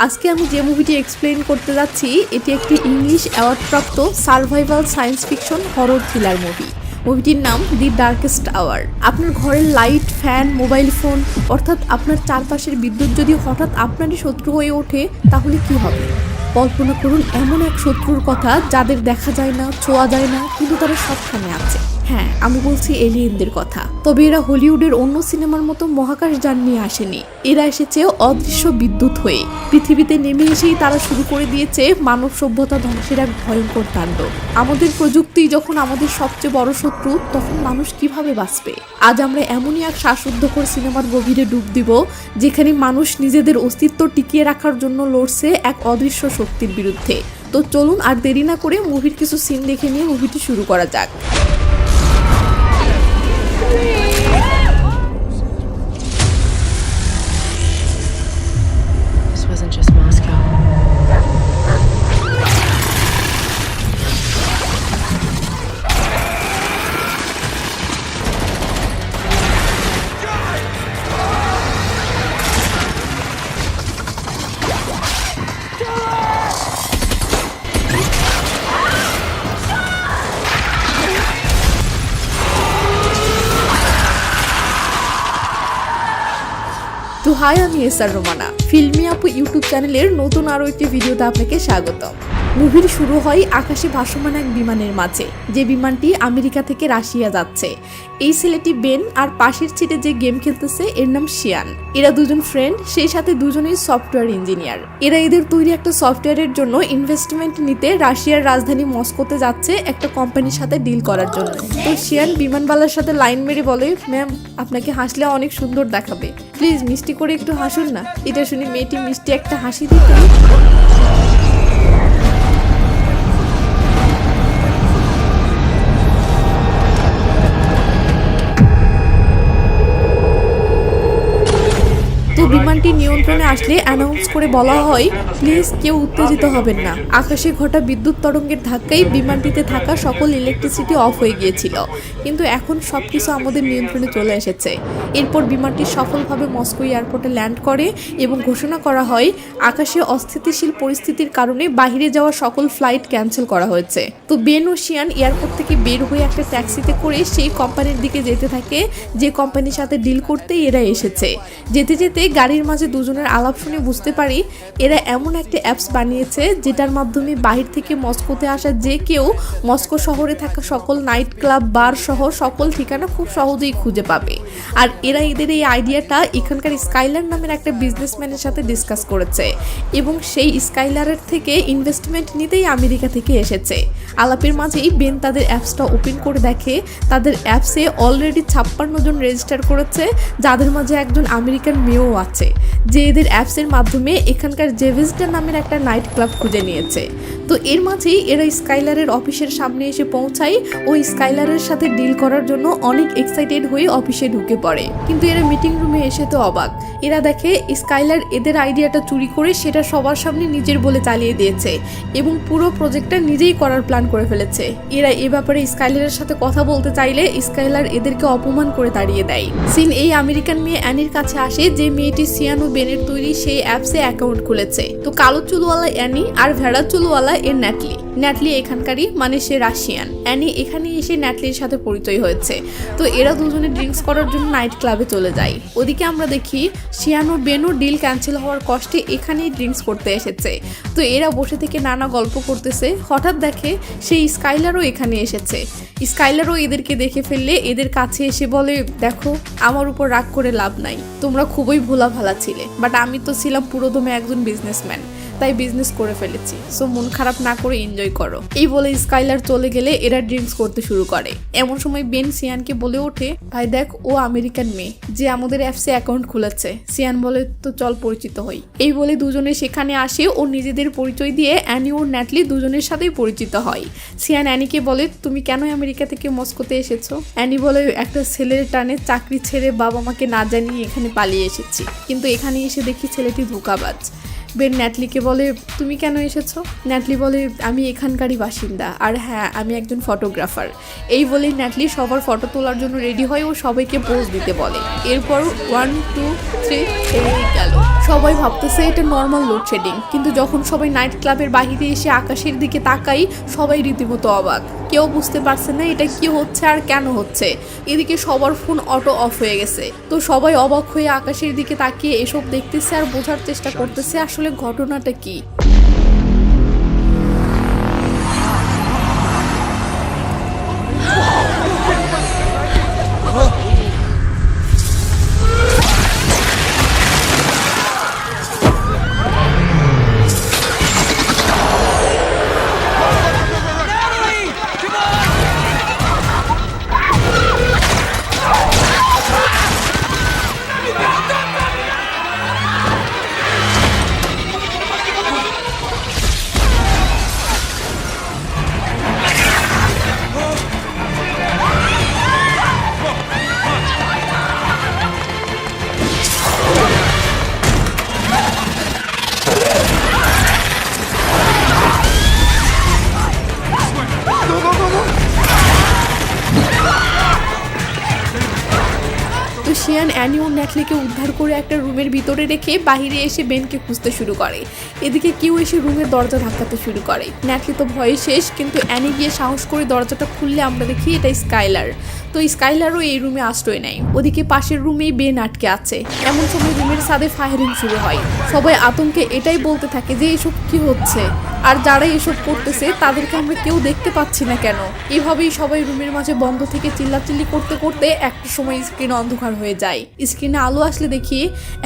আজকে আমি যে মুভিটি এক্সপ্লেইন করতে যাচ্ছি এটি একটি ইংলিশ অ্যাওয়ার্ডপ্রাপ্ত survival science fiction horror thriller movie. মুভিটির নাম দি ডার্কেস্ট আওয়ার। আপনার ঘরের লাইট, ফ্যান, মোবাইল ফোন অর্থাৎ আপনার চারপাশের বিদ্যুৎ যদি হঠাৎ আপনারই শত্রু হয়ে ওঠে তাহলে কি হবে? কল্পনা করুন এমন এক শত্রুর কথা যাদের দেখা যায় না, ছোঁয়া যায় না, কিন্তু তারা সবখানে আছে। হ্যাঁ, আমি বলছি এলিয়েনদের কথা। তবে এরা হলিউডের অন্য সিনেমার মতো মহাকাশ যান নিয়ে আসেনি। এরা এসেছে অদৃশ্য বিদ্যুৎ হয়ে। পৃথিবীতে নেমে এসেই তারা শুরু করে দিয়েছে মানব সভ্যতা ধ্বংসের এক ভয়ঙ্কর তাণ্ডব। আমাদের প্রযুক্তি যখন আমাদের সবচেয়ে বড় শত্রু, তখন মানুষ কিভাবে বাঁচবে? আজ আমরা এমনই এক শ্বাসরুদ্ধকর সিনেমার গভীরে ডুব দিব, যেখানে মানুষ নিজেদের অস্তিত্ব টিকিয়ে রাখার জন্য লড়ছে এক অদৃশ্য শক্তির বিরুদ্ধে। তো চলুন আর দেরি না করে মুভির কিছু সিন দেখে নিয়ে মুভিটি শুরু করা যাক। This wasn't just Moscow. তো হাই, আমি এসআর রোমানা। ফিল্মি আপু ইউটিউব চ্যানেলের নতুন আরও একটি ভিডিওতে আপনাকে স্বাগতম। মুভির শুরু হয় আকাশে ভাসমান এক বিমানের মাঝে, যে বিমানটি আমেরিকা থেকে রাশিয়া যাচ্ছে। এই ছেলেটি বেন, আর পাশের সিটে যে গেম খেলতেছে এর নাম শিয়ান। এরা দুজন ফ্রেন্ড, সেই সাথে দুজনেই সফটওয়্যার ইঞ্জিনিয়ার। এরা এদের তৈরি একটা সফটওয়্যারের জন্য ইনভেস্টমেন্ট নিতে রাশিয়ার রাজধানী মস্কোতে যাচ্ছে একটা কোম্পানির সাথে ডিল করার জন্য। তো শিয়ান বিমানবালার সাথে লাইন মেরে বলে, ম্যাম আপনাকে হাসলে অনেক সুন্দর দেখাবে, প্লিজ মিষ্টি করে একটু হাসুন না। এটা শুনে মেয়েটি মিষ্টি একটা হাসি দিতে বিমানটি নিয়ন্ত্রণে আসলে অ্যানাউন্স করে বলা হয়, প্লিজ কেউ উত্তেজিত হবেন না। আকাশে ঘটা বিদ্যুৎ তরঙ্গের ধাক্কায় বিমানটিতে থাকা সকল ইলেকট্রিসিটি অফ হয়ে গিয়েছিল, কিন্তু এখন সবকিছু আমাদের নিয়ন্ত্রণে চলে এসেছে। এরপর বিমানটি সফলভাবে মস্কো এয়ারপোর্টে ল্যান্ড করে এবং ঘোষণা করা হয় আকাশে অস্থিতিশীল পরিস্থিতির কারণে বাইরে যাওয়া সকল ফ্লাইট ক্যান্সেল করা হয়েছে। তো বেন ও শিয়ান এয়ারপোর্ট থেকে বের হয়ে একটা ট্যাক্সিতে করে সেই কোম্পানির দিকে যেতে থাকে, যে কোম্পানির সাথে ডিল করতে এরা এসেছে। যেতে যেতে গাড়ির মাঝে দুজনের আলাপ শুনে বুঝতে পারি এরা এমন একটা অ্যাপস বানিয়েছে যেটার মাধ্যমে বাহির থেকে মস্কোতে আসা যে কেউ মস্কো শহরে থাকা সকল নাইট ক্লাব, বার সহ সকল ঠিকানা খুব সহজেই খুঁজে পাবে। আর এরা এদের এই আইডিয়াটা এখানকার স্কাইলার নামের একটা বিজনেসম্যানের সাথে ডিসকাস করেছে এবং সেই স্কাইলারের থেকে ইনভেস্টমেন্ট নিতেই আমেরিকা থেকে এসেছে। আলাপের মাঝেই বেন তাদের অ্যাপসটা ওপেন করে দেখে তাদের অ্যাপসে অলরেডি 56 জন রেজিস্টার করেছে, যাদের মাঝে একজন আমেরিকান মেয়েও আছে, যে এদের অ্যাপসের মাধ্যমে এখানকার জেভিস্টা নামের একটা নাইট ক্লাব খুঁজে নিয়েছে। তো এর মাঝেই এরা স্কাইলারের অফিসের সামনে এসে পৌঁছায় ও স্কাইলারের সাথে ডিল করার জন্য অনেক এক্সাইটেড হয়ে অফিসে ঢুকে পড়ে। কিন্তু এরা মিটিং রুমে এসে তো অবাক। এরা দেখে স্কাইলার এদের আইডিয়াটা চুরি করে সেটা সবার সামনে নিজের বলে চালিয়ে দিয়েছে এবং পুরো প্রজেক্টটা নিজেই করার প্ল্যান করে ফেলেছে। এরা এ ব্যাপারে স্কাইলারের সাথে কথা বলতে চাইলে স্কাইলার এদেরকে অপমান করে তাড়িয়ে দেয়। সিন এই আমেরিকান মেয়ে অ্যানির কাছে আসে, যে মেয়েটি শিয়ান ও বেনের তৈরি সেই অ্যাপসে অ্যাকাউন্ট খুলেছে। তো কালো চুলওয়ালা অ্যানি আর ভেড়া চুলওয়ালা এর ন্যাটলি এখানকারই, মানে সে রাশিয়ান। অ্যানি এখানে এসে ন্যাটলির সাথে পরিচয় হয়েছে। তো এরা দুজনে ড্রিঙ্কস করার জন্য নাইট ক্লাবে চলে যায়। ওদিকে আমরা দেখি শিয়ান ও বেনও ডিল ক্যান্সেল হওয়ার কষ্টে এখানেই ড্রিঙ্কস করতে এসেছে। তো এরা বসে থেকে নানা গল্প করতেছে। হঠাৎ দেখে সেই স্কাইলারও এখানে এসেছে। স্কাইলারও এদেরকে দেখে ফেললে এদের কাছে এসে বলে, দেখো আমার উপর রাগ করে লাভ নাই, তোমরা খুবই ভোলা ভালা ছিলে, বাট আমি তো ছিলাম পুরোদমে একজন বিজনেসম্যান, তাই বিজনেস করে ফেলেছি, সো মন খারাপ না করে এনজয় করো। এই বলে স্কাইলার চলে গেলে এরা ড্রিঙ্কস করতে শুরু করে। এমন সময় বেন সিয়ানকে বলে ওঠে, ভাই দেখ ও আমেরিকান মেয়ে যে আমাদের অ্যাপসে অ্যাকাউন্ট খুলেছে। সিয়ান বলে, তো চল পরিচিত হই। এই বলে দুজনে সেখানে আসে ও নিজেদের পরিচয় দিয়ে অ্যানি ও ন্যাটলি দুজনের সাথেই পরিচিত হয়। সিয়ান অ্যানিকে বলে, তুমি কেন আমেরিকা থেকে মস্কোতে এসেছো? অ্যানি বলে, একটা ছেলের টানে চাকরি ছেড়ে বাবা মাকে না জানিয়ে এখানে পালিয়ে এসেছি, কিন্তু এখানে এসে দেখি ছেলেটি ধোঁকাবাজ। বেন ন্যাটলিকে বলে তুমি কেন এসেছো? ন্যাটলি বলে আমি এখানকারই বাসিন্দা, আর হ্যাঁ আমি একজন ফটোগ্রাফার। এই বলেই ন্যাটলি সবার ফটো তোলার জন্য রেডি হয় ও সবাইকে পোজ দিতে বলে। এরপর 1 2 3 এই গেল। সবাই ভাবতেছে এটা নর্মাল লোডশেডিং, কিন্তু যখন সবাই নাইট ক্লাবের বাহিরে এসে আকাশের দিকে তাকাই সবাই রীতিমতো অবাক। কেউ বুঝতে পারছে না এটা কি হচ্ছে আর কেন হচ্ছে। এদিকে সবার ফোন অটো অফ হয়ে গেছে, তো সবাই অবাক হয়ে আকাশের দিকে তাকিয়ে এসব দেখতেছে আর বোঝার চেষ্টা করতেছে আসলে ঘটনাটা কি। শিয়ান অ্যানি ও ন্যাটলিকে উদ্ধার করে একটা রুমের ভিতরে রেখে বাইরে এসে বেনকে খুঁজতে শুরু করে। এদিকে কেউ এসে রুমের দরজা ধাক্কাতে শুরু করে। ন্যাটলি তো ভয়ে শেষ, কিন্তু অ্যানি গিয়ে সাহস করে দরজাটা খুললে আমরা দেখি এটা স্কাইলার। তো স্কাইলারও এই রুমে আশ্রয় নেয়। ওদিকে পাশের রুমেই বেন আটকে আছে। এমন সময় রুমের ছাদে ফায়ারিং শুরু হয়। সবাই আতঙ্কে এটাই বলতে থাকে যে এসব কি হচ্ছে, আর যারা এসব করতেছে তাদেরকে আমরা কেউ দেখতে পাচ্ছি না কেন। এভাবেই সবাই রুমের মাঝে বন্ধ থেকে চিল্লাচিল্লি করতে করতে একটা সময় স্ক্রিন অন্ধকার হয়ে যায়। স্ক্রিনে আলো আসলে দেখি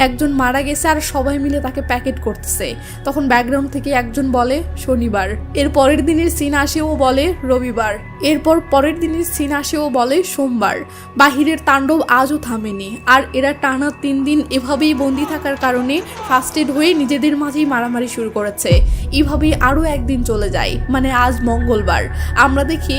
একজন মারা গেছে আর সবাই মিলে তাকে প্যাকেট করতেছে। তখন ব্যাকগ্রাউন্ড থেকে একজন বলে শনিবার। এর পরের দিনের সিন আসে ও বলে রবিবার। এরপর পরের দিনের সিন আসে ও বলে সোমবার। বাহিরের তাণ্ডব আজও থামেনি, আর এরা টানা 3 দিন এভাবেই বন্দি থাকার কারণে ফার্স্টেড হয়ে নিজেদের মাঝেই মারামারি শুরু করেছে। এভাবেই আরও একদিন চলে যায়, মানে আজ মঙ্গলবার। আমরা দেখি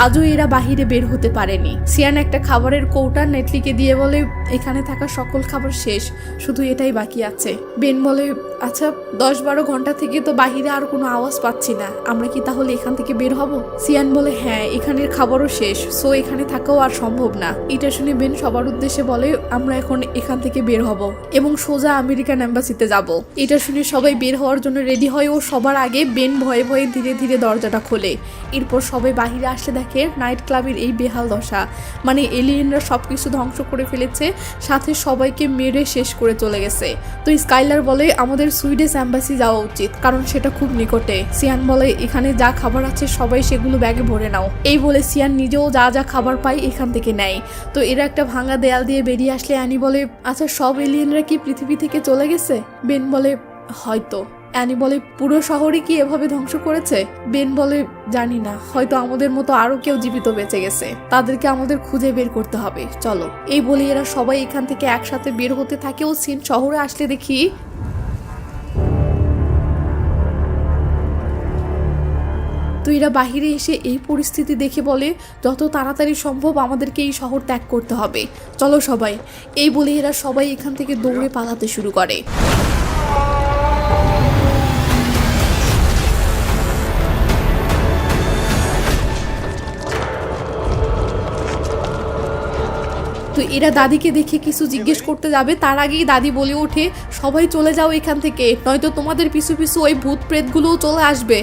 আজও এরা বাহিরে বের হতে পারেনি। সিয়ান একটা খাবারের কৌটা নেটলিকে দিয়ে বলে এখানে থাকা সকল খাবার শেষ, শুধু এটাই বাকি আছে। বেন বলে আচ্ছা 10-12 ঘন্টা থেকে তো বাহিরে আর কোনো আওয়াজ পাচ্ছি না, আমরা কি তাহলে এখান থেকে বের হব? সিয়ান বলে হ্যাঁ এখানের খাবারও শেষ, সো এখানে থাকাও আর সম্ভব না। এটা শুনে বেন সবার উদ্দেশ্যে বলে আমরা এখন এখান থেকে বের হব এবং সোজা আমেরিকান এম্বাসিতে যাব। এটা শুনে সবাই বের হওয়ার জন্য রেডি হয় ও সবার আগে বেন ভয়ে ভয়ে ধীরে ধীরে দরজাটা খোলে। এরপর সবাই বাহিরে আসলে দেখে নাইট ক্লাবের এই বেহাল দশা, মানে এলিয়েনরা সবকিছু ধ্বংস করে ফেলেছে, সাথে সবাইকে মেরে শেষ করে চলে গেছে। তো স্কাইলার বলে আমাদের সুইডিশ এম্বাসি যাওয়া উচিত, কারণ সেটা খুব নিকটে। সিয়ান বলে এখানে যা খাবার আছে সবাই সেগুলো ব্যাগে ভরে নাও। এই বলে সিয়ান নিজেও যা যা খাবার পায় এখান থেকে নেয়। তো এরা একটা ভাঙা দেয়াল দিয়ে বেরিয়ে আসলে অ্যানি বলে আচ্ছা সব এলিয়েনরা কি পৃথিবী থেকে চলে গেছে? বেন বলে হয়তো। অ্যানি বলে পুরো শহরে কি এভাবে ধ্বংস করেছে? বেন বলে জানি না, হয়তো আমাদের মতো আরো কেউ জীবিত বেঁচে গেছে, তাদেরকে আমাদের খুঁজে বের করতে হবে, চলো। এই বলে এরা সবাই এখান থেকে একসাথে বের হতে থাকে ও সিন শহরে আসলে দেখি তো এরা বাহিরে এসে এই পরিস্থিতি দেখে বলে যত তাড়াতাড়ি সম্ভব আমাদেরকে এই শহর ত্যাগ করতে হবে, চলো সবাই। এই বলে এরা সবাই এখান থেকে দৌড়ে পালাতে শুরু করে। তো এরা দাদিকে দেখে কিছু জিজ্ঞেস করতে যাবে, তার আগেই দাদি বলে ওঠে সবাই চলে যাও এখান থেকে, নয়তো তোমাদের পিছু পিছু ওই ভূত প্রেতগুলোও চলে আসবে।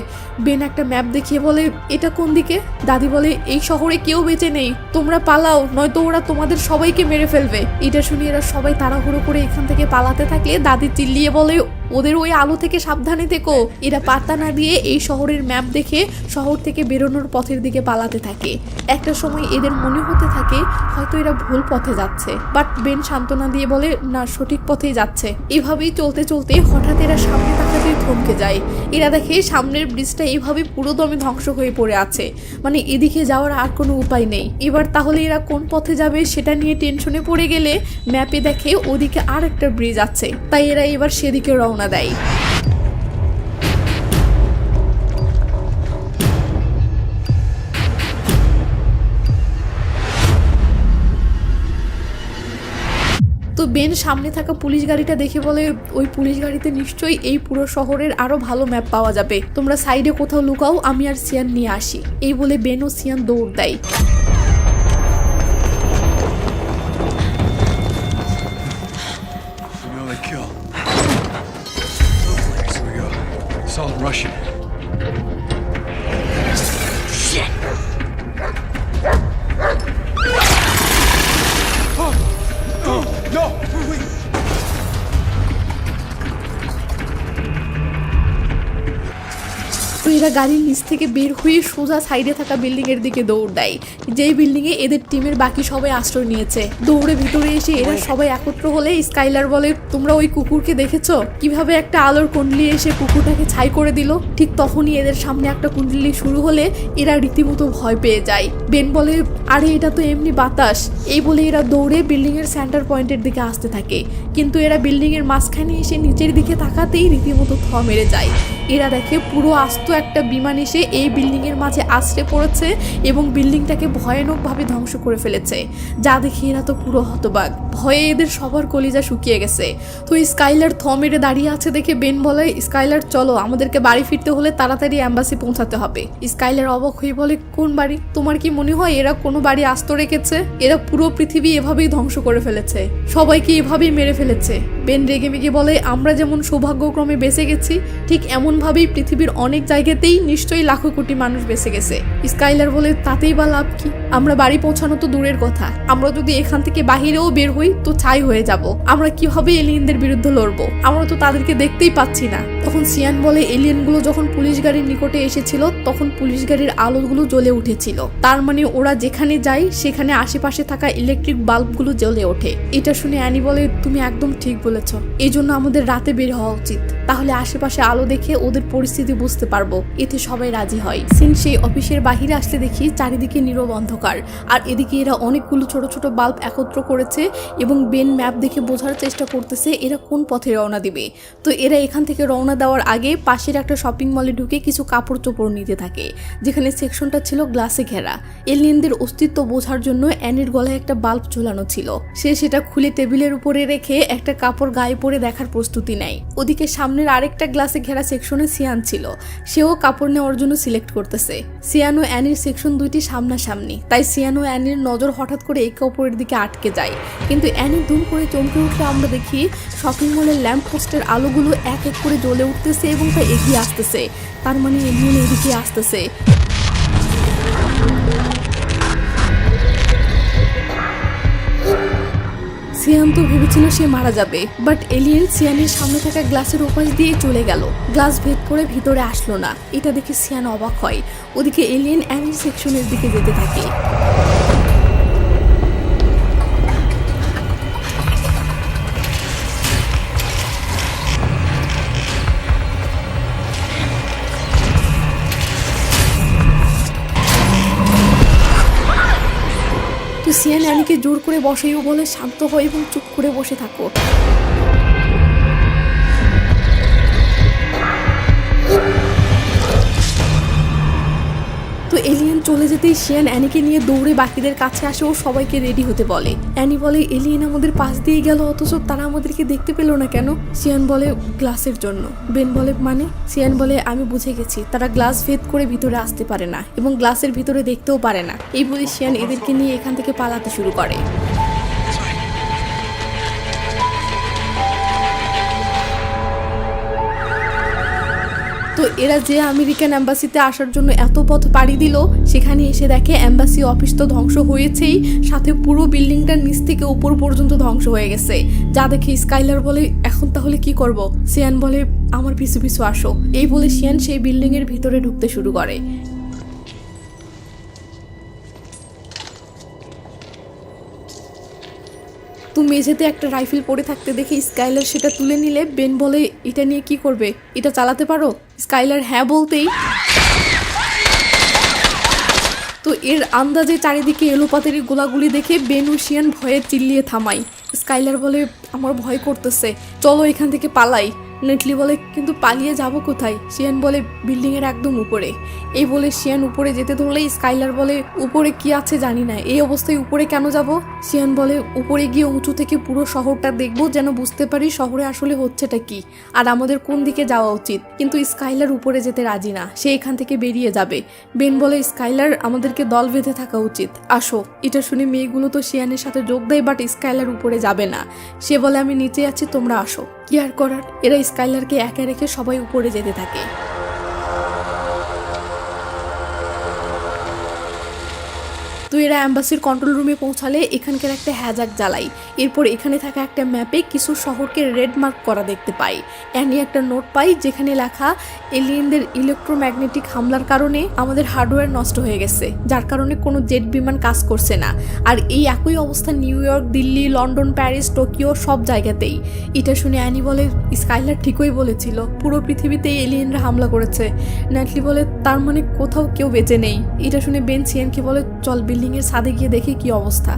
বেন একটা ম্যাপ দেখিয়ে বলে এটা কোন দিকে? দাদি বলে এই শহরে কেউ বেঁচে নেই, তোমরা পালাও, নয়তো ওরা তোমাদের সবাইকে মেরে ফেলবে। এটা শুনে এরা সবাই তাড়াহুড়ো করে এখান থেকে পালাতে থাকে। দাদি চিল্লিয়ে বলে ওদের ওই আলো থেকে সাবধানে থেকো। এরা পাত্তা না দিয়ে এই শহরের ম্যাপ দেখে শহর থেকে বেরোনোর পথের দিকে পালাতে থাকে। একটা সময় এদের মনে হতে থাকে হয়তো এরা ভুল পথে যাচ্ছে, বাট বেন সান্ত্বনা দিয়ে বলে না, সঠিক পথেই যাচ্ছে। এভাবেই চলতে চলতে হঠাৎ এরা সামনে তাকাতেই থমকে যায়। এরা দেখে সামনের ব্রিজটা এইভাবে পুরো দমে ধ্বংস হয়ে পড়ে আছে, মানে এদিকে যাওয়ার আর কোনো উপায় নেই। এবার তাহলে এরা কোন পথে যাবে সেটা নিয়ে টেনশনে পড়ে গেলে ম্যাপে দেখে ওদিকে আর একটা ব্রিজ আছে, তাই এরা এবার সেদিকে রওনা দেয়। তো বেন সামনে থাকা পুলিশ গাড়িটা দেখে বলে ওই পুলিশ গাড়িতে নিশ্চয়ই এই পুরো শহরের আরো ভালো ম্যাপ পাওয়া যাবে, তোমরা সাইডে কোথাও লুকাও, আমি আর সিয়ান নিয়ে আসি। এই বলে বেন ও সিয়ান দৌড় দেয়। Russian. Shit! Oh, no! Wait! তো এরা গাড়ির নিচ থেকে বের হয়ে সোজা সাইডে থাকা বিল্ডিং এর দিকে দৌড় দেয়, যেই বিল্ডিং এ এদের টিমের বাকি সবাই আশ্রয় নিয়েছে। দৌড়ে ভিতরে এসে এরা সবাই একত্র হলে স্কাইলার বলে, তোমরা ওই কুকুরকে দেখেছো কিভাবে একটা আলোর কুণ্ডলি এসে কুকুরটাকে ছাই করে দিল? ঠিক তখনই এদের সামনে একটা কুণ্ডলি শুরু হলে এরা রীতিমতো ভয় পেয়ে যায়। বেন বলে, আরে এটা তো এমনি বাতাস। এই বলে এরা দৌড়ে বিল্ডিং এর সেন্টার পয়েন্টের দিকে আসতে থাকে, কিন্তু এরা বিল্ডিং এর মাঝখানে এসে নিচের দিকে তাকাতেই রীতিমতো থ মেরে যায়। এরা দেখে পুরো আস্ত একটা বিমান এসে এই বিল্ডিং এর মাঝে আছড়ে পড়েছে এবং বিল্ডিংটাকে ভয়ানকভাবে ধ্বংস করে ফেলেছে। যা দেখে এরা তো পুরো হতবাক, ভয়ে এদের সবার কলিজা শুকিয়ে গেছে। তো স্কাইলার থ মেরে দাঁড়িয়ে আছে দেখে বেন বলে, স্কাইলার চলো, আমাদেরকে বাড়ি ফিরতে হলে তাড়াতাড়ি অ্যাম্বাসি পৌঁছাতে হবে। স্কাইলার অবাক হয়ে বলে, কোন বাড়ি? তোমার কি মনে হয় এরা কোনো বাড়ি আস্ত রেখেছে? এরা পুরো পৃথিবী এভাবেই ধ্বংস করে ফেলেছে, সবাইকে এভাবেই মেরে ফেলেছে। বেন রেগে মেগে বলে, আমরা যেমন সৌভাগ্যক্রমে বেঁচে গেছি, ঠিক এমন ভাবেই পৃথিবীর অনেক জায়গাতেই নিশ্চয়ই লাখো কোটি মানুষ বেঁচে গেছে। স্কাইলার বলে, তাতেই বা লাভ কি? আমরা বাড়ি পৌঁছানো তো দূরের কথা, আমরা যদি এখান থেকে বাহিরেও বের হই তো ছাই হয়ে যাব। আমরা কিভাবে এলিয়েনদের বিরুদ্ধে লড়বো? আমরা তো তাদেরকে দেখতেই পাচ্ছি না। তখন সিয়ান বলে, এলিয়েনগুলো যখন পুলিশ গাড়ির নিকটে এসেছিল তখন পুলিশ গাড়ির আলোগুলো জ্বলে উঠেছিল, তার মানে ওরা যেখানে যায় সেখানে আশেপাশে থাকা ইলেকট্রিক বাল্বগুলো জ্বলে ওঠে। এটা শুনে অ্যানি বলে, তুমি একদম ঠিক বলেছ, এই জন্য আমাদের রাতে বের হওয়া উচিত, তাহলে আশেপাশে আলো দেখে ওদের পরিস্থিতি বুঝতে পারবো। এতে সবাই রাজি হয়। সিন সেই অফিসের বাহিরে আসলে দেখি চারিদিকে নীরব অন্ধকার, আর এদিকে এরা অনেকগুলো ছোট ছোট বাল্ব একত্র করেছে এবং বেন ম্যাপ দেখে বোঝার চেষ্টা করতেছে এরা কোন পথে রওনা দিবে। তো এরা এখান থেকে রওনা দেওয়ার আগে পাশের একটা শপিং মলে ঢুকে কিছু কাপড় চোপড় নিতে থাকে, যেখানে সেকশনটা ছিল গ্লাসে ঘেরা। এলিয়েনদের অস্তিত্ব বোঝার জন্য অ্যানির গলায় একটা বাল্ব ঝোলানো ছিল, সে সেটা খুলে টেবিলের উপরে রেখে একটা কাপড় গায়ে পরে দেখার প্রস্তুতি নেয়। ওদিকে সামনের আরেকটা গ্লাসে ঘেরা সেকশনে সিয়ান ছিল, সেও কাপড় নেওয়ার জন্য সিলেক্ট করতেছে। সিয়ান ও অ্যানির সেকশন দুইটি সামনাসামনি, তাই সিয়ান ও অ্যানির নজর হঠাৎ করে একে অপরের দিকে আটকে যায়। কিন্তু অ্যানি ধুম করে চমকে উঠলে আমরা দেখি শপিং মলের ল্যাম্প পোস্টের আলোগুলো এক এক করে জ্বলে উঠতেছে এবং তা এগিয়ে আসতেছে, তার মানে এলিয়েন এদিকে আসতেছে। সিয়ান তো ভেবেছিল সে মারা যাবে, বাট এলিয়েন সিয়ানের সামনে থাকা গ্লাসের ওপাশ দিয়ে চলে গেল, গ্লাস ভেদ করে ভিতরে আসলো না। এটা দেখে সিয়ান অবাক হয়। ওদিকে এলিয়েন অ্যানির সেকশনের দিকে যেতে থাকে। তো সিয়ান অ্যানিকে জোর করে বসাইও বলে, শান্ত হয় এবং চুপ করে বসে থাকো। তো এলিয়েন চলে যেতেই সিয়ান অ্যানিকে নিয়ে দৌড়ে বাকিদের কাছে আসে ও সবাইকে রেডি হতে বলে। অ্যানি বলে, এলিয়েন আমাদের পাশ দিয়ে গেল অথচ তারা আমাদেরকে দেখতে পেল না কেন? সিয়ান বলে, গ্লাসের জন্য। বেন বলে, মানে? সিয়ান বলে, আমি বুঝে গেছি, তারা গ্লাস ভেদ করে ভিতরে আসতে পারে না এবং গ্লাসের ভিতরে দেখতেও পারে না। এই বলে সিয়ান এদেরকে নিয়ে এখান থেকে পালাতে শুরু করে। তো এরা যে আমেরিকান অ্যাম্বাসিতে আসার জন্য এত পথ পাড়ি দিল, সেখানে এসে দেখে অ্যাম্বাসি অফিস তো ধ্বংস হয়েছেই, সাথে পুরো বিল্ডিংটার নিচ থেকে উপর পর্যন্ত ধ্বংস হয়ে গেছে। যা দেখে স্কাইলার বলে, এখন তাহলে কি করব? সিয়ান বলে, আমার পিছু পিছু আসো। এই বলে সিয়ান সেই বিল্ডিং এর ভিতরে ঢুকতে শুরু করে। তো মেঝেতে একটা রাইফেল পড়ে থাকতে দেখে স্কাইলার সেটা তুলে নিলে বেন বলে, এটা নিয়ে কি করবে? এটা চালাতে পারো? স্কাইলার হ্যাঁ বলতেই তো এর আন্দাজে চারিদিকে এলোপাতারি গোলাগুলি দেখে বেন ও সিয়ান ভয়ে চিল্লিয়ে থামাই। স্কাইলার বলে, আমার ভয় করতেছে, চলো এখান থেকে পালাই। নেটলি বলে কিন্তু পালিয়ে যাব কোথায়? শিয়ান বলে বিল্ডিং এর একদম উপরে। এই বলে শিয়ান উপরে যেতে ধরলে স্কাইলার বলে উপরে কি আছে জানি না, এই অবস্থায় উপরে কেন যাব? শিয়ান বলে উপরে গিয়ে উঁচু থেকে পুরো শহরটা দেখবো, যেন বুঝতে পারি শহরে আসলে হচ্ছেটা কি আর আমাদের কোন দিকে যাওয়া উচিত। কিন্তু স্কাইলার উপরে যেতে রাজি না, সে এখান থেকে বেরিয়ে যাবে। বেন বলে স্কাইলার আমাদেরকে দল বেঁধে থাকা উচিত, আসো। এটা শুনে মেয়েগুলো তো শিয়ানের সাথে যোগ দেয়, বাট স্কাইলার উপরে যাবে না। সে বলে আমি নিচে আছি, তোমরা আসো। কি আর করার, এরা স্কাইলারকে একা রেখে সবাই উপরে যেতে থাকে। তো এরা অ্যাম্বাসির কন্ট্রোল রুমে পৌঁছালে এখানকার একটা হ্যাজাক জ্বালাই। এরপর এখানে থাকা একটা ম্যাপে কিছু শহরকে রেড মার্ক করা দেখতে পাই। অ্যানি একটা নোট পাই যেখানে লেখা এলিয়েনদের ইলেকট্রোম্যাগনেটিক হামলার কারণে আমাদের হার্ডওয়্যার নষ্ট হয়ে গেছে, যার কারণে কোনো জেট বিমান কাজ করছে না। আর এই একই অবস্থা new York, Delhi, London, Paris, Tokyo সব জায়গাতেই। এটা শুনে অ্যানি বলে স্কাইলার ঠিকই বলেছিল, পুরো পৃথিবীতে এলিয়েনরা হামলা করেছে। ন্যাটলি বলে তার মানে কোথাও কেউ বেঁচে নেই। এটা শুনে বেন সিয়ানকে বলে চল বিল্ডিং এর ছাদে গিয়ে দেখি কি অবস্থা।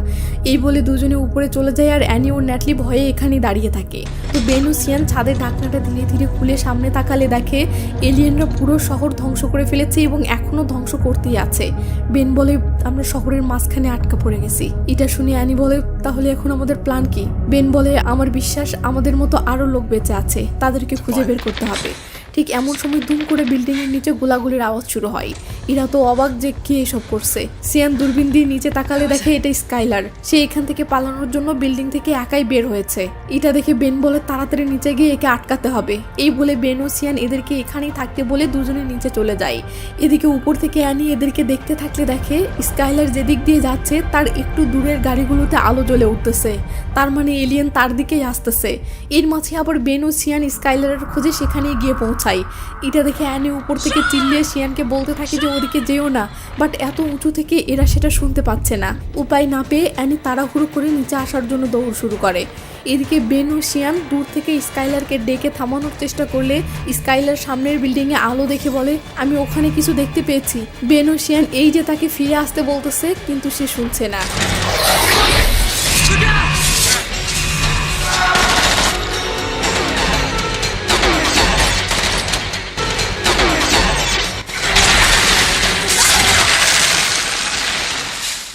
এই বলে দুজনে উপরে চলে যায় আর অ্যানি ও ন্যাটলি ভয়ে এখানেই দাঁড়িয়ে থাকে। তো বেন ও সিয়ান ছাদের ঢাকনাটা ধীরে ধীরে খুলে সামনে তাকালে দেখে এলিয়েনরা পুরো শহর ধ্বংস করে ফেলেছে এবং এখনো ধ্বংস করতেই আছে। বেন বলে আমরা শহরের মাঝখানে আটকা পড়ে গেছি। এটা শুনে অ্যানি বলে তাহলে এখন আমাদের প্ল্যান কি? বেন বলে আমার বিশ্বাস আমাদের মতো আরো লোক বেঁচে আছে, তাদেরকে খুঁজে বের করতে হবে। ঠিক এমন সময় দুম করে বিল্ডিং এর নিচে গোলাগুলির আওয়াজ শুরু হয়। এরা তো অবাক যে কে এসব করছে। সিয়ান দূরবীন দিয়ে নিচে তাকালে দেখে এটা স্কাইলার। সে এখান থেকে পালানোর জন্য বিল্ডিং থেকে একাই বের হয়েছে। এটা দেখে বেন বলে তাড়াতাড়ি নিচে গিয়ে একে আটকাতে হবে। এই বলে বেন ও সিয়ান এদেরকে এখানেই থাকতে বলে দুজনে নিচে চলে যায়। এদিকে উপর থেকে অ্যানি এদেরকে দেখতে থাকলে দেখে স্কাইলার যেদিক দিয়ে যাচ্ছে তার একটু দূরের গাড়িগুলোতে আলো জ্বলে উঠতেছে, তার মানে এলিয়েন তার দিকেই আসতেছে। এর মাঝে আবার বেন ও সিয়ান স্কাইলারের খোঁজে সেখানেই গিয়ে পৌঁছায়। এটা দেখে অ্যানি উপর থেকে চিল্লিয়ে সিয়ানকে বলতে থাকে যে ওদিকে যেও না, বাট এত উঁচু থেকে এরা সেটা শুনতে পাচ্ছে না। উপায় না পেয়ে অ্যানি তাড়াহুড়ো করে নিচে আসার জন্য দৌড় শুরু করে। এদিকে বেন ও সিয়ান দূর থেকে স্কাইলারকে ডেকে থামানোর চেষ্টা করলে স্কাইলার সামনের বিল্ডিংয়ে আলো দেখে বলে আমি ওখানে কিছু দেখতে পেয়েছি। বেন ও সিয়ান এই যে তাকে ফিরে আসতে বলতেছে, কিন্তু সে শুনছে না।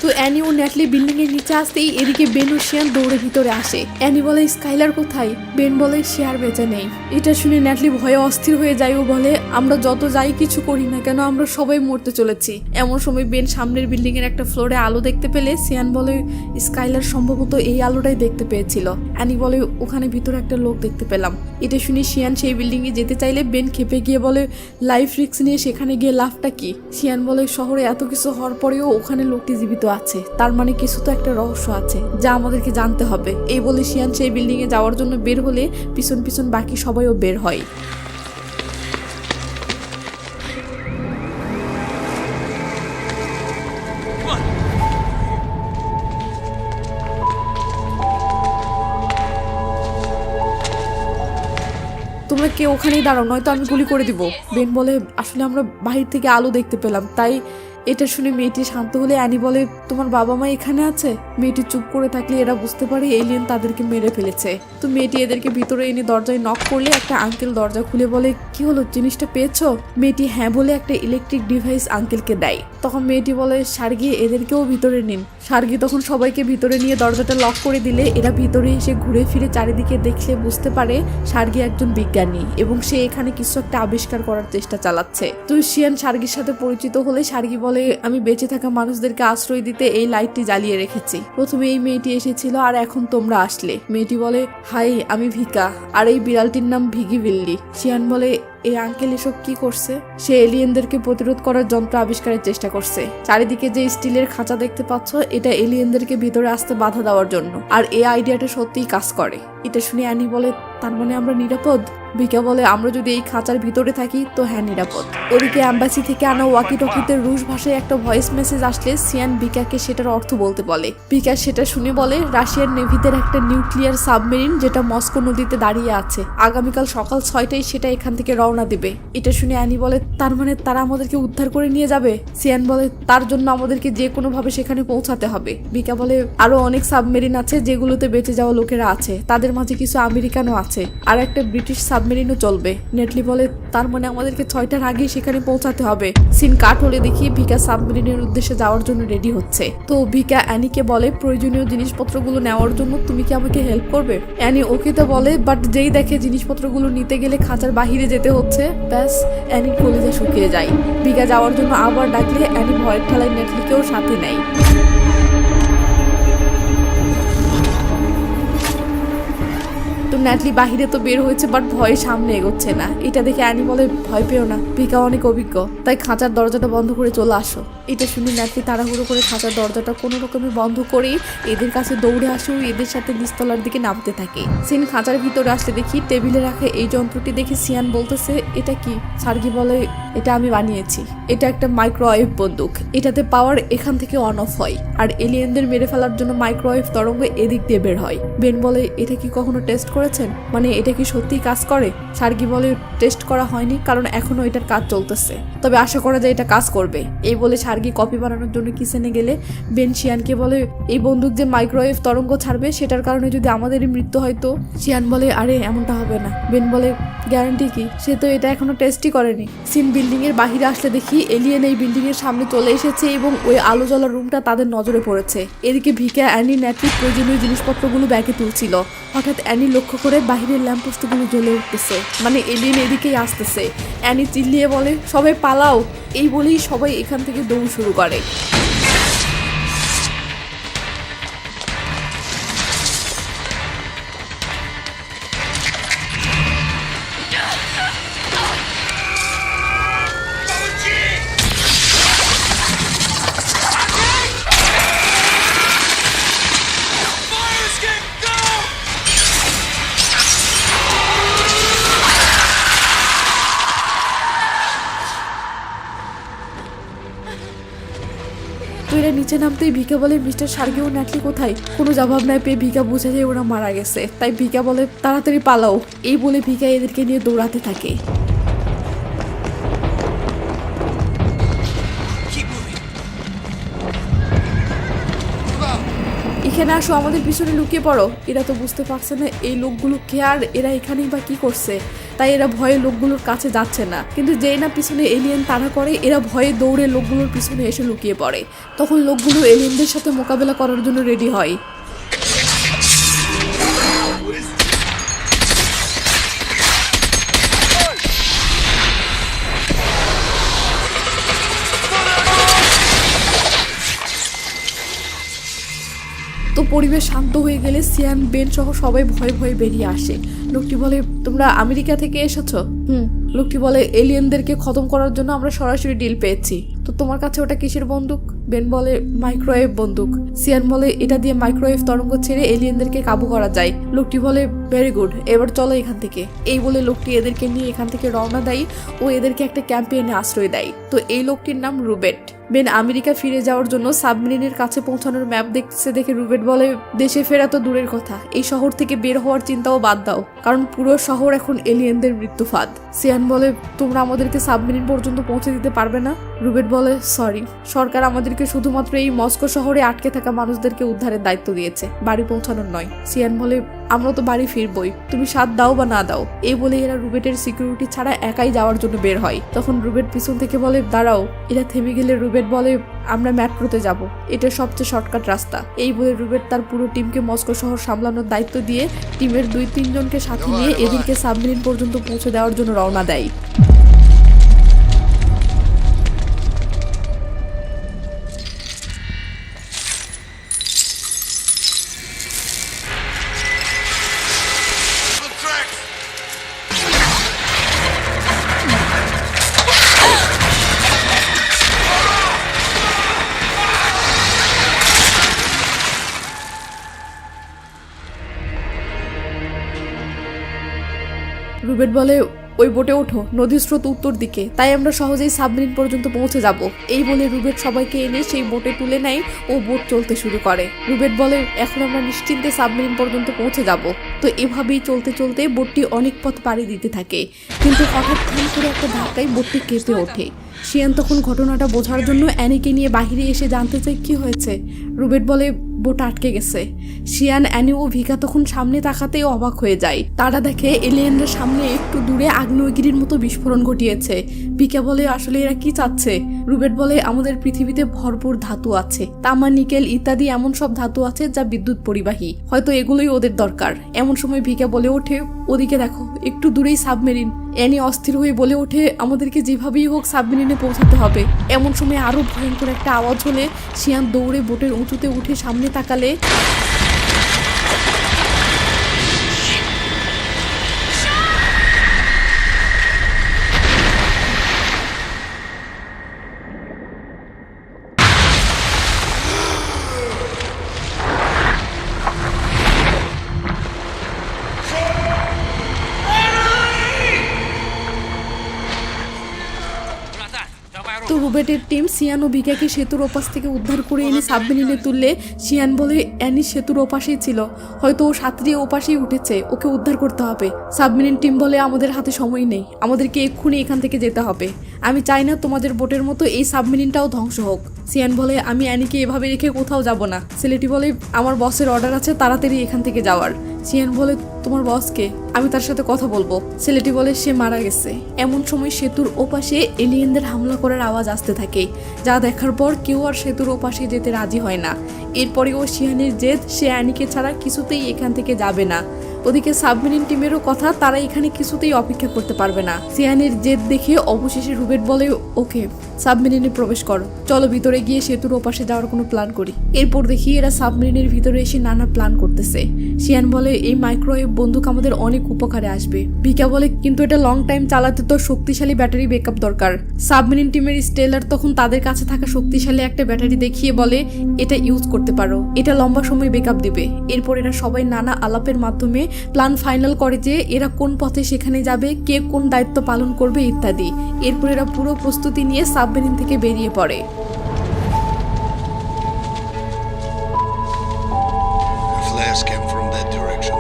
তো অ্যানি ও ন্যাটলি বিল্ডিং এর নিচে আসতেই এদিকে বেন ও শিয়ান দৌড়ে ভিতরে আসে। অ্যানি বলে স্কাইলার কোথায়? বেন বলে সে আর বেঁচে নেই। এটা শুনে ন্যাটলি ভয়ে অস্থির হয়ে যায় ও বলে আমরা যত যাই কিছু করি না কেন আমরা সবাই মরতে চলেছি। এমন সময় বেন সামনের বিল্ডিং এর একটা ফ্লোরে আলো দেখতে পেলে সিয়ান বলে স্কাইলার সম্ভবত এই আলোটাই দেখতে পেয়েছিল। অ্যানি বলে ওখানে ভিতরে একটা লোক দেখতে পেলাম। এটা শুনে শিয়ান সেই বিল্ডিং এ যেতে চাইলে বেন খেপে গিয়ে বলে লাইফ রিস্ক নিয়ে সেখানে গিয়ে লাভটা কি? শিয়ান বলে শহরে এত কিছু হওয়ার পরেও ওখানে লোকটি জীবিত আছে, তার মানে কিছু তো একটা রহস্য আছে যা আমাদেরকে জানতে হবে। এই বলে শিয়ান সেই বিল্ডিং এ যাওয়ার জন্য বের হলে পিছন পিছন বাকি সবাইও বের হয়। তোমরা কেউ ওখানেই দাঁড়াও, নয়তো আমি গুলি করে দিব। বেন বলে আসলে আমরা বাহির থেকে আলো দেখতে পেলাম তাই। এটা শুনে মেয়েটি শান্ত হলে অ্যানি বলে তোমার বাবা মা এখানে আছে? মেয়েটি চুপ করে থাকলে এরা বুঝতে পারে এলিয়েন তাদেরকে মেরে ফেলেছে। তো মেয়েটি এদেরকে ভিতরে এনে দরজায় নক করলে একটা আঙ্কেল দরজা খুলে বলে কি হলো, জিনিসটা পেয়েছো? মেয়েটি হ্যাঁ বলে একটা ইলেকট্রিক ডিভাইস আঙ্কেলকে দেয়। তখন মেয়েটি বলে সার্গি এদেরকেও ভিতরে নিন। সার্গি তখন সবাইকে ভিতরে নিয়ে দরজাটা লক করে দিলে এরা ভিতরে এসে ঘুরে ফিরে চারিদিকে দেখলে বুঝতে পারে সার্গি একজন বিজ্ঞানী এবং সে এখানে কিছু একটা আবিষ্কার করার চেষ্টা চালাচ্ছে। তো শিয়ান সার্গির সাথে পরিচিত হলে সার্গি বলে আমি বেঁচে থাকা মানুষদেরকে আশ্রয় দিতে এই লাইটটি জ্বালিয়ে রেখেছি। প্রথমে এই মেয়েটি এসেছিল আর এখন তোমরা আসলে। মেয়েটি বলে হাই আমি ভিকা, আর এই বিড়ালটির নাম ভিগি বিল্লি। শিয়ান বলে এই আঙ্কেল এসব কি করছে? সে এলিয়েনদেরকে প্রতিরোধ করার যন্ত্র আবিষ্কারের চেষ্টা করছে। চারিদিকে যে স্টিলের খাঁচা দেখতে পাচ্ছ এটা এলিয়েনদেরকে ভিতরে আসতে বাধা দেওয়ার জন্য, আর এই আইডিয়াটা সত্যিই কাজ করে। এটা শুনে অ্যানি বলে তার মানে আমরা নিরাপদ? ভিকা বলে আমরা যদি এই খাঁচার ভিতরে থাকি তো হ্যাঁ নিরাপদ। ওদিকে অ্যাম্বাসি থেকে আনা ওয়াকি টকিতে রুশ ভাষায় একটা ভয়েস মেসেজ আসলে সিয়ান ভিকাকে সেটার অর্থ বলতে বলে। ভিকা সেটা শুনে বলে রাশিয়ার নেভিদের একটা নিউক্লিয়ার সাবমেরিন যেটা মস্কো নদীতে দাঁড়িয়ে আছে, আগামীকাল সকাল 6টায় সেটা এখান থেকে রওনা দেবে। এটা শুনে অ্যানি বলে তার মানে তারা আমাদেরকে উদ্ধার করে নিয়ে যাবে? সিয়ান বলে তার জন্য আমাদেরকে যে কোনো ভাবে সেখানে পৌঁছাতে হবে। ভিকা বলে আরো অনেক সাবমেরিন আছে যেগুলোতে বেঁচে যাওয়া লোকেরা আছে, তাদের মাঝে কিছু আমেরিকানও আছে, আর একটা ব্রিটিশ সাবমেরিনও চলবে। নেটলি বলে তার মানে আমাদেরকে 6টার আগেই সেখানে পৌঁছাতে হবে। সিন কাট হলে দেখি ভিকা সাবমেরিনের উদ্দেশ্যে যাওয়ার জন্য রেডি হচ্ছে। তো ভিকা অ্যানিকে বলে প্রয়োজনীয় জিনিসপত্রগুলো নেওয়ার জন্য তুমি কি আমাকে হেল্প করবে? অ্যানি ওকে তো বলে, বাট যেই দেখে জিনিসপত্রগুলো নিতে গেলে খাঁচার বাহিরে যেতে হচ্ছে, ব্যাস অ্যানির কলিজা শুকিয়ে যায়। ভিকা যাওয়ার জন্য আবার ডাকলে অ্যানি ভয়ের ঠেলায় নেটলিকেও সাথে নেয়। তো ন্যাটলি বাহিরে তো বের হয়েছে, বাট ভয়ে সামনে এগোচ্ছে না। এটা দেখে অ্যানি বলে ভয় পেও না, ভিকা অনেক অভিজ্ঞ, তাই খাঁচার দরজাটা বন্ধ করে চলে আসো। এটা শুনে ন্যাটলি তাড়াহুড়ো করে খাঁচার দরজাটা কোনো রকমে বন্ধ করে এদের কাছে দৌড়ে আসে ও এদের সাথে নিচতলার দিকে নামতে থাকে। সিন খাঁচার ভিতরে আসতে দেখি টেবিলে রাখা এই যন্ত্রটি দেখে সিয়ান বলতেছে এটা কি? সার্গি বলে এটা আমি বানিয়েছি, এটা একটা মাইক্রোওয়েভ বন্দুক, এটাতে পাওয়ার এখান থেকে অন অফ হয় আর এলিয়েনদের মেরে ফেলার জন্য মাইক্রোওয়েভ তরঙ্গ এদিক দিয়ে বের হয়। বেন বলে এটা কি কখনো টেস্ট করেছেন? মানে এটা কি সত্যিই কাজ করে? সার্গি বলে টেস্ট করা হয়নি, কারণ এখনো এটার কাজ চলতেছে, তবে আশা করা যায় এটা কাজ করবে। এই বলে সার্গি কপি বানানোর জন্য কিচেনে গেলে বেন শিয়ানকে বলে এই বন্দুক যে মাইক্রোওয়েভ তরঙ্গ ছাড়বে সেটার কারণে যদি আমাদেরই মৃত্যু হয় তো? শিয়ান বলে আরে এমনটা হবে না। বেন বলে গ্যারান্টি কি? সে তো এটা এখনো টেস্টই করেনি। সিন বিল্ডিং এর বাহিরে আসলে দেখি এলিয়েন এই বিল্ডিং এর সামনে চলে এসেছে এবং ওই আলো জ্বলা রুমটা তাদের নজরে পড়েছে। এদিকে ভিকা অ্যানি ন্যাটলি প্রয়োজনীয় জিনিসপত্রগুলো ব্যাগে তুলছিল। হঠাৎ অ্যানি লক্ষ্য করে বাহিরের ল্যাম্পপোস্টগুলো জ্বলে উঠতেছে, মানে এলিয়েন এদিকেই আসতেছে। অ্যানি চিল্লিয়ে বলে সবাই পালাও। এই বলেই সবাই এখান থেকে দৌড় শুরু করে। Fire escape! Go! তো এরা নিচে নামতেই ভিকা বলে মিস্টার সার্গি ও ন্যাটলি কোথায়? কোনো জবাব না পেয়ে ভিকা বুঝে যায় ওরা মারা গেছে। তাই ভিকা বলে তাড়াতাড়ি পালাও। এই বলে ভিকা এদেরকে নিয়ে দৌড়াতে থাকে। Keep moving. এখানে আসো, আমাদের পিছনে লুকিয়ে পড়ো। এরা তো বুঝতে পারছে না এই লোকগুলো কে আর এরা এখানেই বা কি করছে, তাই এরা ভয়ে লোকগুলোর কাছে যাচ্ছে না। কিন্তু যেই না পিছনে এলিয়েন তাড়া করে, এরা ভয়ে দৌড়ে লোকগুলোর পিছনে এসে লুকিয়ে পড়ে। তখন লোকগুলো এলিয়েনদের সাথে মোকাবেলা করার জন্য রেডি হয়। তো পরিবেশ শান্ত হয়ে গেলে সিয়ান, বেন সহ সবাই ভয়ে ভয়ে বেরিয়ে আসে। লোকটি বলে তোমরা আমেরিকা থেকে এসেছো? লোকটি বলে এলিয়েনদেরকে খতম করার জন্য আমরা সরাসরি ডিল পেয়েছি। তো তোমার কাছে ওটা কিসের বন্দুক? বেন বলে মাইক্রোওয়েভ বন্দুক। সিয়ান বলে এটা দিয়ে মাইক্রোওয়েভ তরঙ্গ ছেড়ে এলিয়েনদেরকে কাবু করা যায়। লোকটি বলে ভেরি গুড, এবার চলো এখান থেকে। এই বলে লোকটি এদেরকে নিয়ে এখান থেকে রওনা দেয় ও এদেরকে একটা ক্যাম্পে এনে আশ্রয় দেয়। তো এই লোকটির নাম রুবেট। বেন আমেরিকা ফিরে যাওয়ার জন্য সাবমেরিনের কাছে পৌঁছানোর ম্যাপ দেখতেছে দেখে রুবেট বলে দেশে ফেরা তো দূরের কথা, এই শহর থেকে বের হওয়ার চিন্তাও বাদ দাও, কারণ পুরো শহর এখন এলিয়েনদের মৃত্যুফাদ। সিয়ান বলে তোমরা আমাদেরকে সাবমেরিন পর্যন্ত পৌঁছে দিতে পারবে না? রুবেট বলে সরি, সরকার আমাদেরকে শুধুমাত্র এই মস্কো শহরে আটকে থাকা মানুষদেরকে উদ্ধারের দায়িত্ব দিয়েছে, বাড়ি পৌঁছানোর নয়। সিয়ান বলে আমরা তো বাড়ি ফিরবই, তুমি সাথ দাও বা না দাও। এই বলে এরা রুবেটের সিকিউরিটি ছাড়া একাই যাওয়ার জন্য বের হয়। তখন রুবেট পিছন থেকে বলে দাঁড়াও। এরা থেমে গেলে রুবেট বলে আমরা মেট্রোতে যাব, এটা সবচেয়ে শর্টকাট রাস্তা। এই বলে রুবেট তার পুরো টিমকে মস্কো শহর সামলানোর দায়িত্ব দিয়ে টিমের 2-3 জনকে সাথে নিয়ে এদেরকে সাবমেরিন পর্যন্ত পৌঁছে দেওয়ার জন্য রওনা দেয়। The tracks! রুবেট বলে ওই বোটে ওঠো, নদীর স্রোত উত্তর দিকে, তাই আমরা সহজেই সাবমেরিন পর্যন্ত পৌঁছে যাব। এই বলে রুবেট সবাইকে এনে সেই বোটে তুলে নেয় ও বোট চলতে শুরু করে। রুবেট বলে এখন আমরা নিশ্চিন্তে সাবমেরিন পর্যন্ত পৌঁছে যাব। তো এভাবেই চলতে চলতে বোটটি অনেক পথ পাড়ি দিতে থাকে, কিন্তু হঠাৎ ধান করে একটা ধাক্কায় বোটটি কেঁপে ওঠে। শিয়ান তখন ঘটনাটা বোঝার জন্য অ্যানিকে নিয়ে বাহিরে এসে জানতে চায় কি হয়েছে। রুবেট বলে বোট আটকে গেছে। শিয়ান, অ্যানি ও ভিকা তখন সামনে তাকাতেই অবাক হয়ে যায়। তারা দেখে এলিয়েনরা সামনে একটু দূরে আগ্নেয়গিরির মতো বিস্ফোরণ ঘটিয়েছে। ভিকা বলে আসলে এরা কি চাচ্ছে? রুবেট বলে আমাদের পৃথিবীতে ভরপুর ধাতু আছে, তামা, নিকেল ইত্যাদি এমন সব ধাতু আছে যা বিদ্যুৎ পরিবাহী, হয়তো এগুলোই ওদের দরকার। এমন সময় ভিকা বলে ওঠে, ওদিকে দেখো, একটু দূরেই সাবমেরিন। অ্যানি অস্থির হয়ে বলে ওঠে, আমাদেরকে যেভাবেই হোক সাবমেরিনে পৌঁছাতে হবে। এমন সময় আরো ভয়ঙ্কর একটা আওয়াজ হলে শিয়ান দৌড়ে বোটের উঁচুতে উঠে সামনে তাকালে তো রুবেটের টিম সিয়ান ও ভিকাকে সেতুর ওপাশ থেকে উদ্ধার করে এনে সাবমেরিনে তুললে শিয়ান বলে অ্যানি সেতুর ওপাশেই ছিল, হয়তো ও সাঁতরিয়ে ওপাশেই উঠেছে, ওকে উদ্ধার করতে হবে। সাবমেরিন টিম বলে আমাদের হাতে সময় নেই, আমাদেরকে এক্ষুনি এখান থেকে যেতে হবে। আমি চাই না তোমাদের বোটের মতো এই সাবমেরিনটাও ধ্বংস হোক। সিয়ান বলে আমি অ্যানিকে এভাবে রেখে কোথাও যাব না। ছেলেটি বলে আমার বসের অর্ডার আছে তাড়াতাড়ি এখান থেকে যাওয়ার। সিয়ান বলে তোমার বসকে, আমি তার সাথে কথা বলবো। ছেলেটি বলে সে মারা গেছে। এমন সময় সেতুর ওপাশে এলিয়েনদের হামলা করার আওয়াজ আসতে থাকে, যা দেখার পর কেউ আর সেতুর ওপাশে যেতে রাজি হয় না। এরপরেও শিয়ানের জেদ, সে অ্যানিকে ছাড়া কিছুতেই এখান থেকে যাবে না। ওদিকে সাবমেরিন টিমেরও কথা, তারা এখানে কিছুতেই অপেক্ষা করতে পারবে না। সিয়ানের জেদ দেখে অবশেষে রুবেট বলে ওকে সাবমেরিনে প্রবেশ করো, চলো ভিতরে গিয়ে সেতুর ওপাশে যাওয়ার কোনো প্ল্যান করি। এরপর দেখি এরা সাবমেরিনের ভিতরে এসে নানা প্ল্যান করতেছে। শিয়ান বলে এই মাইক্রোওয়েভ বন্দুক আমাদের অনেক উপকারে আসবে। ভিকা বলে কিন্তু এটা লং টাইম চালাতে তো শক্তিশালী ব্যাটারি ব্যাকআপ দরকার। সাবমেরিন টিমের স্টেলার তখন তাদের কাছে থাকা শক্তিশালী একটা ব্যাটারি দেখিয়ে বলে এটা ইউজ করতে পারো, এটা লম্বা সময় ব্যাকআপ দিবে। এরপর এরা সবাই নানা আলাপের মাধ্যমে প্ল্যান ফাইনাল করে যে এরা কোন পথে সেখানে যাবে, কে কোন দায়িত্ব পালন করবে ইত্যাদি। এরপর এরা পুরো প্রস্তুতি নিয়ে সাবমেরিন থেকে বেরিয়ে পড়ে। The flares came from that direction.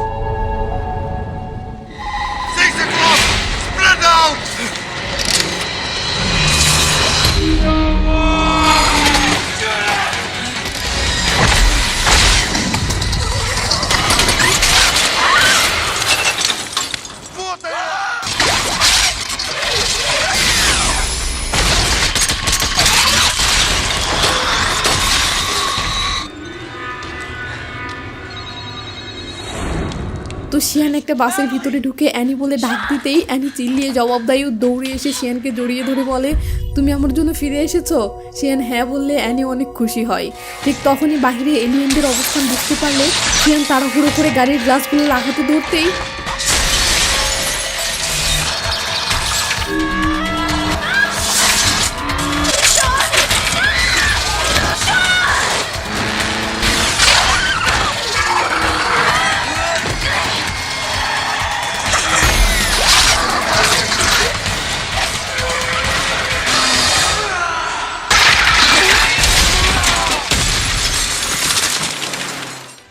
6 o'clock! Spread out! তো শিয়ান একটা বাসের ভিতরে ঢুকে অ্যানি বলে ডাক দিতেই অ্যানি চিল্লিয়ে জবাব দেয় ও দৌড়ে এসে শিয়ানকে জড়িয়ে ধরে বলে তুমি আমার জন্য ফিরে এসেছো। শিয়ান হ্যাঁ বললে অ্যানি অনেক খুশি হয়। ঠিক তখনই বাহিরে এলিয়েনদের অবস্থান বুঝতে পারলে শিয়ান তাড়াহুড়ো করে গাড়ির গ্লাসগুলো লাগাতে ধরতেই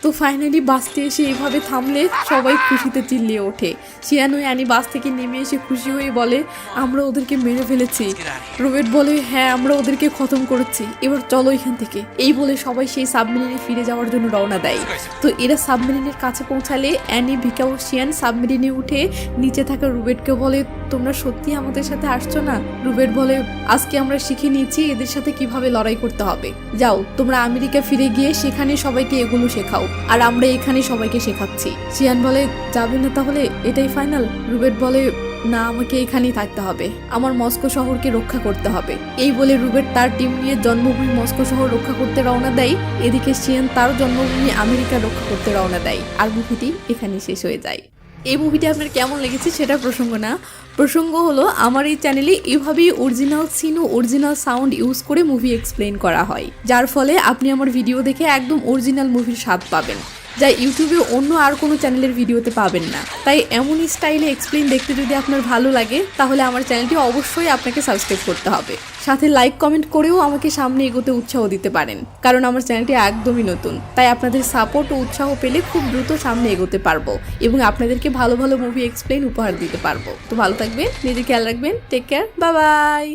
তো ফাইনালি বাসটি এসে এইভাবে থামলে সবাই খুশিতে চিল্লিয়ে ওঠে। শিয়ান ও অ্যানি বাস থেকে নেমে এসে খুশি হয়ে বলে আমরা ওদেরকে মেরে ফেলেছি। রুবেট বলে হ্যাঁ আমরা ওদেরকে খতম করেছি, এবার চলো এখান থেকে। এই বলে সবাই সেই সাবমেরিনে ফিরে যাওয়ার জন্য রওনা দেয়। তো এরা সাবমেরিনের কাছে পৌঁছালে অ্যানি, ভিকা ও শিয়ান সাবমেরিনে উঠে নিচে থাকা রুবেটকে বলে তোমরা সত্যি আমাদের সাথে আসছো না? রুবেট বলে আজকে আমরা শিখে নিয়েছি এদের সাথে কিভাবে লড়াই করতে হবে। যাও তোমরা আমেরিকা ফিরে গিয়ে সেখানে সবাইকে এগুলো শেখাও, আর আমরা এখানে সবাইকে শেখাচ্ছি। শিয়ান বলে যাবে না তাহলে, এটাই ফাইনাল? রুবেট বলে না, আমাকে এখানেই থাকতে হবে, আমার মস্কো শহরকে রক্ষা করতে হবে। এই বলে রুবেট তার টিম নিয়ে জন্মভূমি মস্কো শহর রক্ষা করতে রওনা দেয়। এদিকে শিয়ান তার জন্মভূমি আমেরিকা রক্ষা করতে রওনা দেয়। আর মুভিটি এখানেই শেষ হয়ে যায়। এই মুভিটি আপনার কেমন লেগেছে সেটা প্রসঙ্গ না, প্রসঙ্গ হলো আমার এই চ্যানেলে এভাবেই অরিজিনাল সিন ও অরিজিনাল সাউন্ড ইউজ করে মুভি এক্সপ্লেন করা হয়, যার ফলে আপনি আমার ভিডিও দেখে একদম অরিজিনাল মুভির স্বাদ পাবেন, যা ইউটিউবে অন্য আর কোনো চ্যানেলের ভিডিওতে পাবেন না। তাই এমন স্টাইলে এক্সপ্লেন দেখতে যদি আপনার ভালো লাগে তাহলে আমার চ্যানেলটি অবশ্যই আপনাকে সাবস্ক্রাইব করতে হবে। সাথে লাইক কমেন্ট করেও আমাকে সামনে এগোতে উৎসাহ দিতে পারেন, কারণ আমার চ্যানেলটি একদমই নতুন। তাই আপনাদের সাপোর্ট ও উৎসাহ পেলে খুব দ্রুত সামনে এগোতে পারবো এবং আপনাদেরকে ভালো ভালো মুভি এক্সপ্লেন উপহার দিতে পারবো। তো ভালো থাকবেন, নিজে খেয়াল রাখবেন, টেক কেয়ার, বাই বাই।